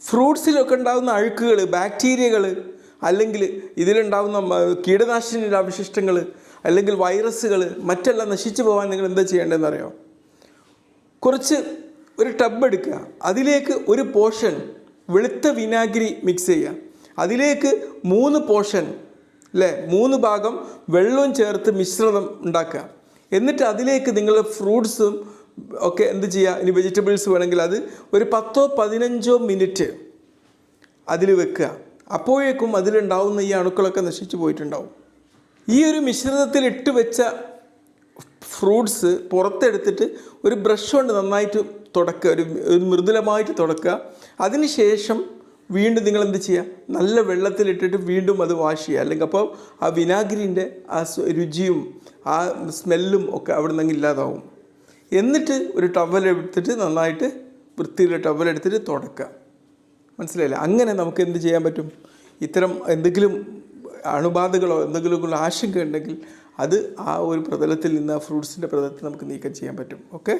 ഫ്രൂട്ട്സിലൊക്കെ ഉണ്ടാകുന്ന അഴുക്കുകൾ, ബാക്ടീരിയകൾ, അല്ലെങ്കിൽ ഇതിലുണ്ടാകുന്ന കീടനാശിനിയുടെ അവശിഷ്ടങ്ങൾ, അല്ലെങ്കിൽ വൈറസുകൾ, മറ്റെല്ലാം നശിച്ചു പോകാൻ നിങ്ങൾ എന്താ ചെയ്യേണ്ടതെന്ന് അറിയാമോ? കുറച്ച് ഒരു ടബ് എടുക്കുക, അതിലേക്ക് ഒരു പോർഷൻ വെളുത്ത വിനാഗിരി മിക്സ് ചെയ്യുക, അതിലേക്ക് 3 പോർഷൻ 3 ഭാഗം വെള്ളവും ചേർത്ത് മിശ്രിതം ഉണ്ടാക്കുക. എന്നിട്ട് അതിലേക്ക് നിങ്ങൾ ഫ്രൂട്ട്സും ഒക്കെ എന്ത് ചെയ്യുക, ഇനി വെജിറ്റബിൾസ് വേണമെങ്കിൽ അത് ഒരു 10-15 മിനിറ്റ് അതിൽ വെക്കുക. അപ്പോഴേക്കും അതിലുണ്ടാവുന്ന ഈ അണുക്കളൊക്കെ നശിച്ചു പോയിട്ടുണ്ടാവും. ഈ ഒരു മിശ്രിതത്തിൽ ഇട്ട് വെച്ച ഫ്രൂട്ട്സ് പുറത്തെടുത്തിട്ട് ഒരു ബ്രഷ് കൊണ്ട് നന്നായിട്ട് തുടക്കുക, ഒരു മൃദുലമായിട്ട് തുടക്കുക. അതിന് ശേഷം വീണ്ടും നിങ്ങൾ എന്ത് ചെയ്യുക, നല്ല വെള്ളത്തിലിട്ടിട്ട് വീണ്ടും അത് വാഷ് ചെയ്യുക. അല്ലെങ്കിൽ അപ്പോൾ ആ വിനാഗിരിൻ്റെ ആ രുചിയും ആ സ്മെല്ലും ഒക്കെ അവിടെ നിന്ന് ഇല്ലാതാവും. എന്നിട്ട് ഒരു ടവലെടുത്തിട്ട് നന്നായിട്ട് വൃത്തിയുള്ള ടവലെടുത്തിട്ട് തുടക്കുക. മനസ്സിലായില്ലേ? അങ്ങനെ നമുക്ക് എന്ത് ചെയ്യാൻ പറ്റും? ഇത്തരം എന്തെങ്കിലും അണുബാധകളോ എന്തെങ്കിലും ആശങ്ക ഉണ്ടെങ്കിൽ അത് ആ ഒരു പ്രതലത്തിൽ നിന്ന്, ആ ഫ്രൂട്ട്സിൻ്റെ പ്രതലത്തിൽ നമുക്ക് നീക്കം ചെയ്യാൻ പറ്റും. ഓക്കെ.